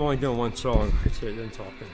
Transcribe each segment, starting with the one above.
only doing one song. That's it. Then talking.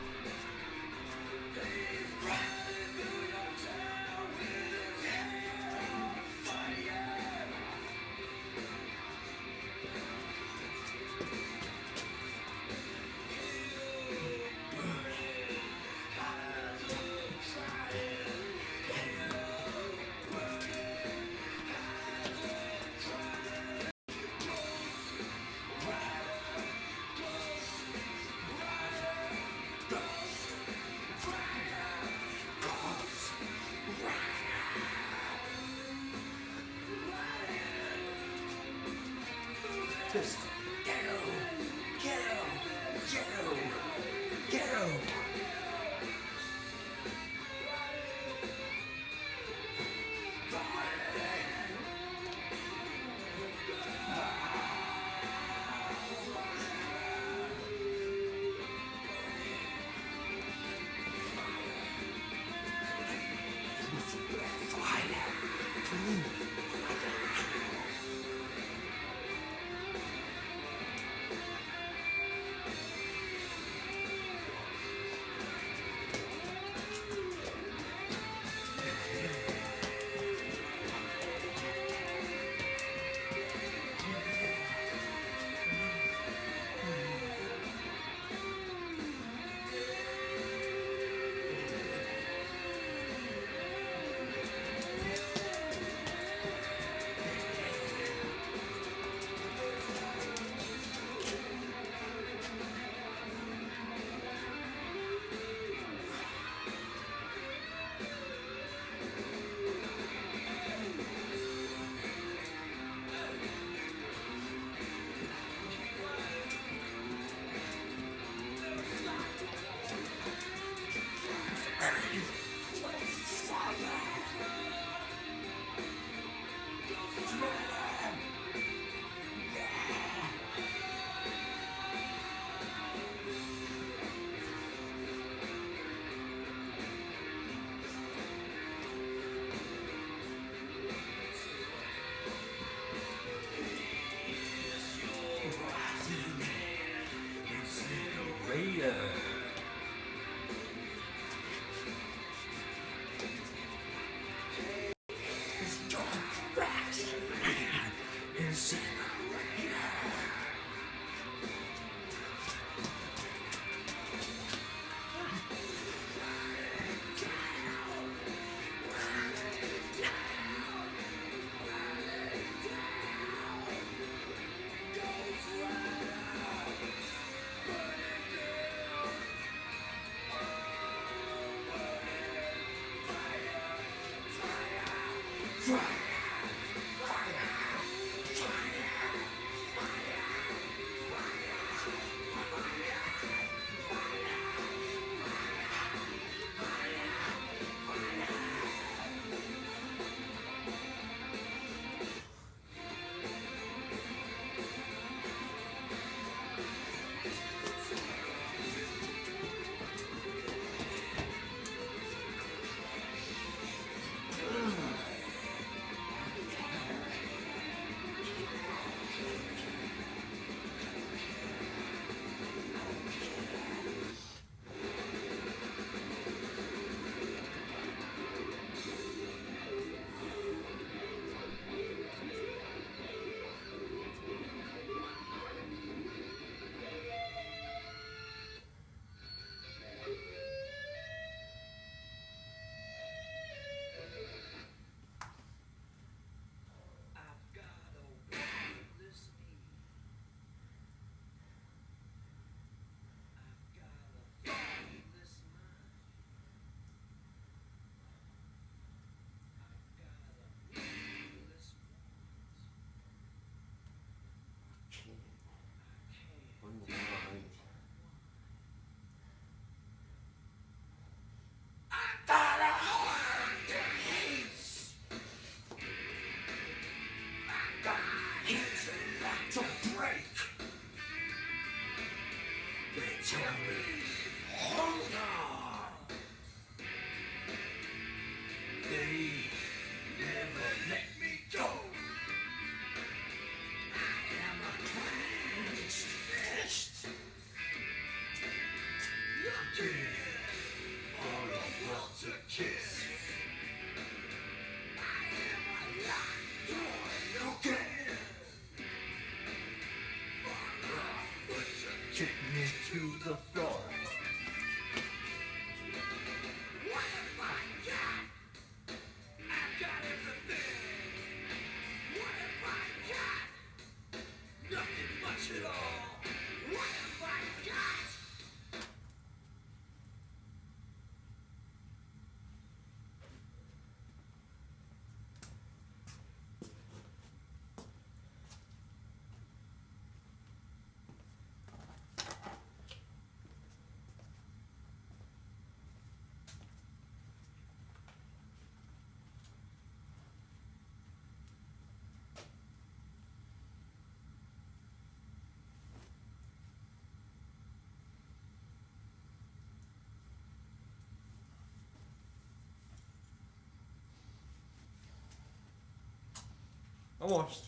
Almost.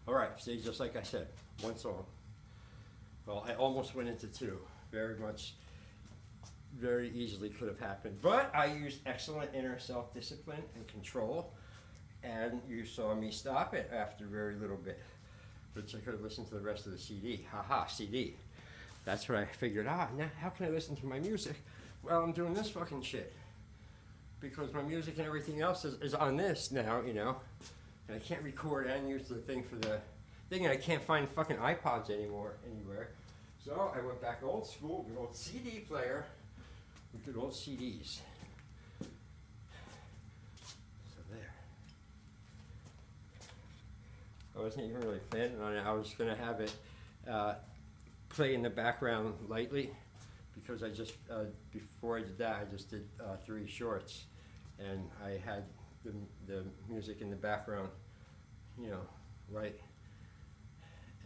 All right, see, just like I said, one song. Well, I almost went into two. Very easily could have happened. But I used excellent inner self-discipline and control, and you saw me stop it after very little bit, which I could have listened to the rest of the CD. Haha, CD. That's what I figured out. Now, how can I listen to my music? Well, I'm doing this fucking shit. Because my music and everything else is on this now, you know. And I can't record and use the thing for the thing, and I can't find fucking iPods anywhere. So I went back old school, good old CD player with good old CDs. So there. I wasn't even really planning on it. I was going to have it play in the background lightly, because I just, before I did that, I just did 3 shorts. And I had the music in the background, you know, light.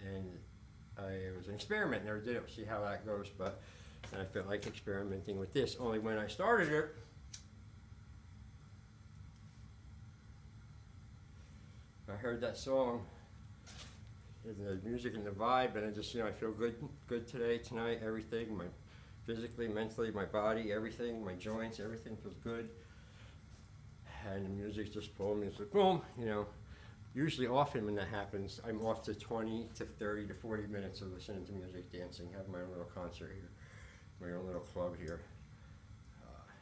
And it was an experiment, never did it, see how that goes, but I felt like experimenting with this. Only when I started it, I heard that song, the music and the vibe, and I just, you know, I feel good today, tonight, everything, my physically, mentally, my body, everything, my joints, everything feels good. And the music just pulled me, it's like boom, you know. Usually often when that happens, I'm off to 20 to 30 to 40 minutes of listening to music, dancing, have my own little concert here, my own little club here.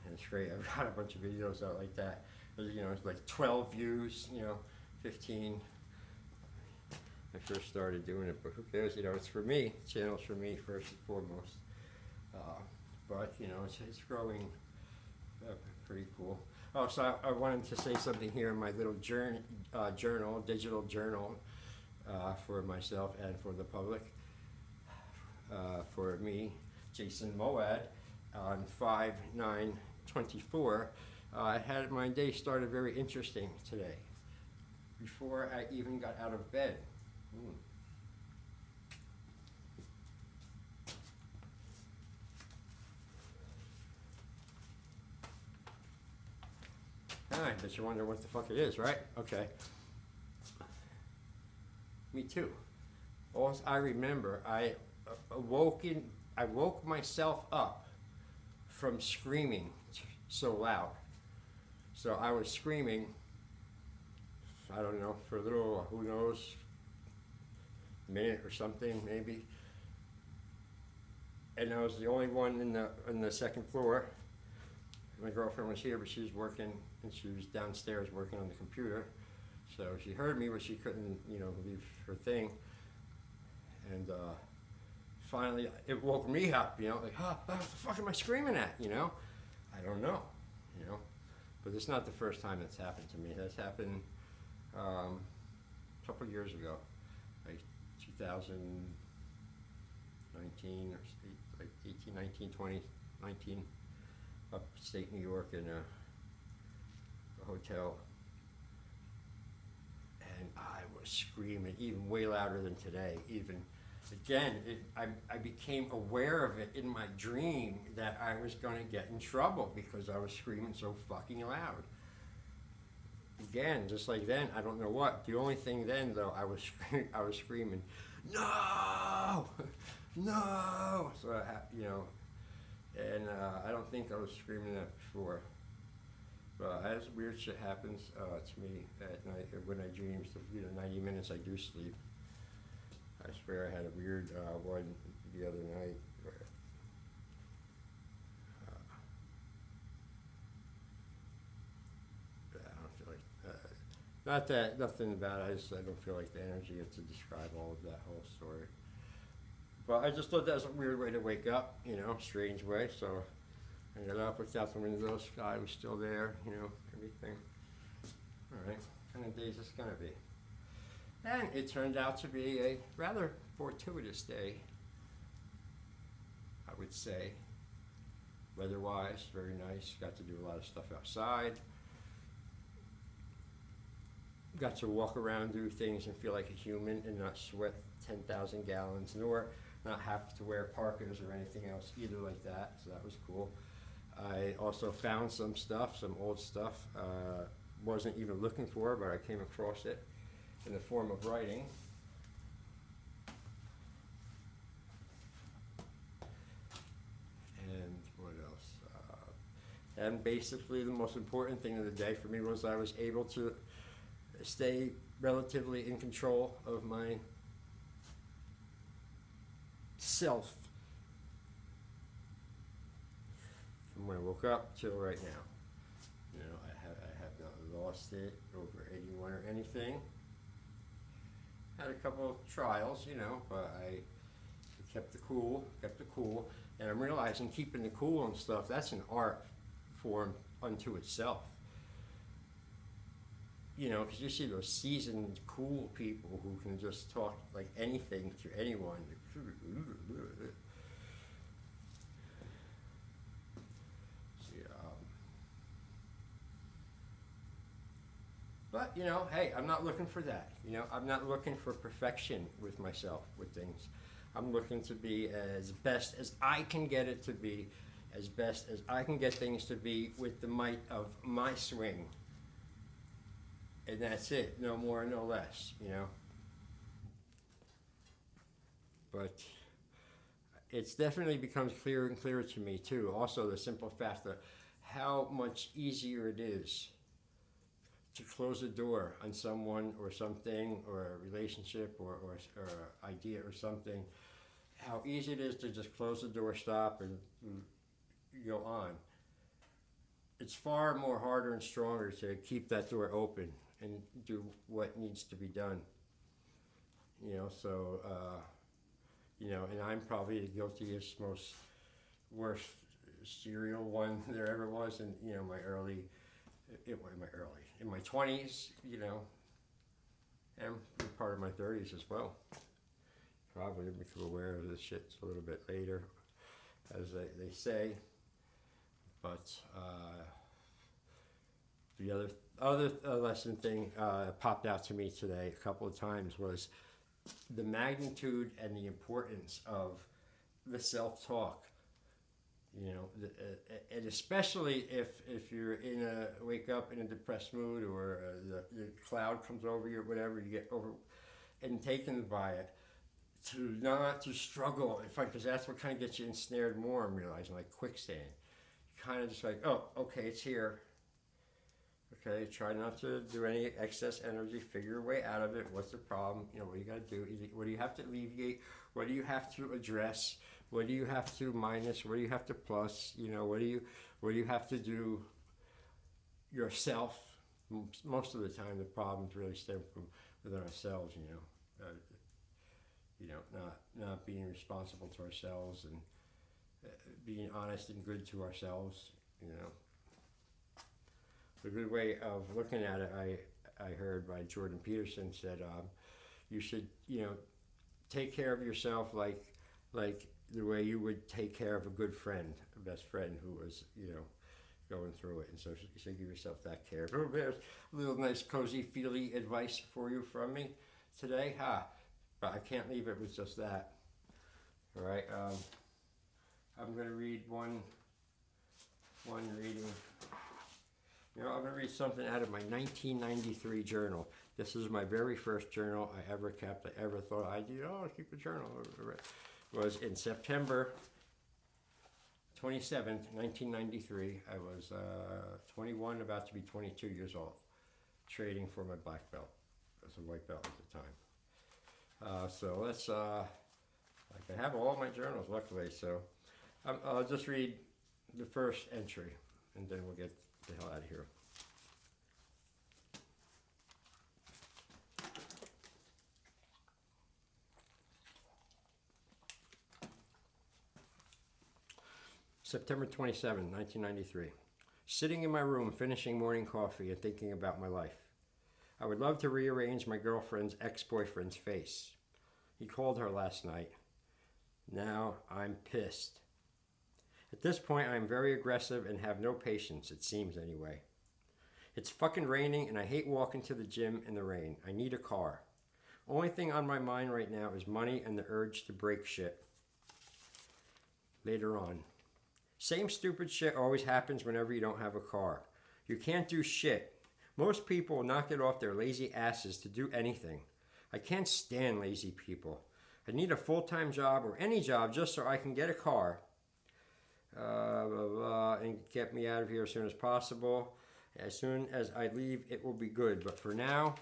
And it's great. I've got a bunch of videos out like that. You know, it's like 12 views, you know, 15. I first started doing it, but who cares? You know, it's for me. The channel's for me first and foremost. But, you know, it's growing pretty cool. Oh, so I wanted to say something here in my little journal, digital journal, for myself and for the public. For me, Jason Mowad, on 5/9/24, I had my day started very interesting today, before I even got out of bed. I bet you wonder what the fuck it is, right? Okay. Me too. All I remember, I woke myself up from screaming so loud. So I was screaming, I don't know, for a little, who knows, minute or something maybe. And I was the only one in the second floor. My girlfriend was here, but she was working, and she was downstairs working on the computer. So she heard me, but she couldn't, you know, leave her thing. And finally, it woke me up, you know, like, what the fuck am I screaming at, you know? I don't know, you know. But it's not the first time that's happened to me. That's happened a couple of years ago, like 2019 or like 18, 19, 20, 19. Upstate New York in a hotel, and I was screaming even way louder than today. Even again, I became aware of it in my dream that I was going to get in trouble because I was screaming so fucking loud. Again, just like then, I don't know what. The only thing then, though, I was screaming, no, no. So you know. And I don't think I was screaming that before. But as weird shit happens to me at night when I dream, so, you know, 90 minutes I do sleep. I swear I had a weird one the other night where I don't feel like, not that, nothing about it, I don't feel like the energy to describe all of that whole story. But I just thought that was a weird way to wake up, you know, strange way. So I got up, looked out the window, sky was still there, you know, everything. All right, what kind of day is this gonna be? And it turned out to be a rather fortuitous day, I would say. weather-wise, very nice. Got to do a lot of stuff outside. Got to walk around, do things, and feel like a human and not sweat 10,000 gallons, nor not have to wear parkas or anything else either like that, so that was cool. I also found some stuff, some old stuff, wasn't even looking for, but I came across it in the form of writing. And what else? And basically the most important thing of the day for me was I was able to stay relatively in control of my self from when I woke up till right now. You know, I have not lost it over 81 or anything. Had a couple of trials, you know, but I kept the cool, and I'm realizing keeping the cool and stuff, that's an art form unto itself. You know, because you see those seasoned, cool people who can just talk like anything to anyone. See, but, you know, hey, I'm not looking for that. You know, I'm not looking for perfection with myself, with things. I'm looking to be as best as I can get it to be, as best as I can get things to be with the might of my swing. And that's it, no more, no less, you know. But it's definitely becomes clearer and clearer to me too. Also, the simple fact that how much easier it is to close a door on someone or something or a relationship or idea or something. How easy it is to just close the door, stop, and go on. It's far more harder and stronger to keep that door open and do what needs to be done. You know, so, you know, and I'm probably the guiltiest, most worst serial one there ever was in, you know, in my 20s, you know, and part of my 30s as well. Probably become aware of this shit a little bit later, as they say. But the other lesson thing popped out to me today a couple of times was the magnitude and the importance of the self-talk. You know, and especially if you're wake up in a depressed mood or the cloud comes over you or whatever, you get over and taken by it, to not to struggle, because that's what kind of gets you ensnared more. I'm realizing, like quicksand. Kind of just like, oh, okay, it's here. Okay, try not to do any excess energy. Figure a way out of it. What's the problem? You know, what you got to do? What do you have to alleviate? What do you have to address? What do you have to minus? What do you have to plus? You know, what do you have to do yourself? Most of the time, the problems really stem from within ourselves. You know, not being responsible to ourselves and being honest and good to ourselves. You know, a good way of looking at it, I heard by Jordan Peterson said, you should, you know, take care of yourself like the way you would take care of a good friend, a best friend who was, you know, going through it. And so you should give yourself that care. There's a little nice, cozy, feely advice for you from me today. But I can't leave it with just that. All right. I'm going to read one reading. You know, I'm going to read something out of my 1993 journal. This is my very first journal I ever kept. I ever thought I'd keep a journal. It was in September 27th, 1993. I was 21, about to be 22 years old, trading for my black belt. I was a white belt at the time. So let's, I have all my journals, luckily, so I'll just read the first entry, and then we'll get the hell out of here. September 27, 1993. Sitting in my room, finishing morning coffee and thinking about my life. I would love to rearrange my girlfriend's ex-boyfriend's face. He called her last night. Now I'm pissed. At this point, I am very aggressive and have no patience, it seems anyway. It's fucking raining and I hate walking to the gym in the rain. I need a car. Only thing on my mind right now is money and the urge to break shit. Later on. Same stupid shit always happens whenever you don't have a car. You can't do shit. Most people will not get off their lazy asses to do anything. I can't stand lazy people. I need a full-time job or any job just so I can get a car and get me out of here as soon as possible. As soon as I leave, it will be good. But for now,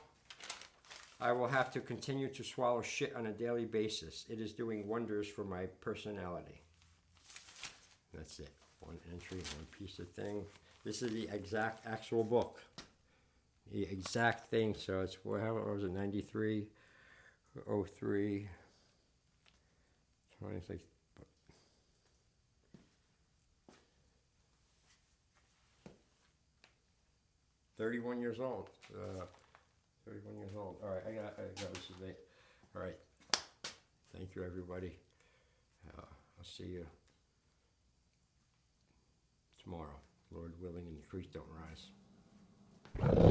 I will have to continue to swallow shit on a daily basis. It is doing wonders for my personality. That's it. One entry, one piece of thing. This is the exact actual book. The exact thing. So it's, what was it, 93, 03, 26. 31 years old. 31 years old. All right, I got this is it. All right. Thank you, everybody. I'll see you tomorrow, Lord willing, and the creek don't rise.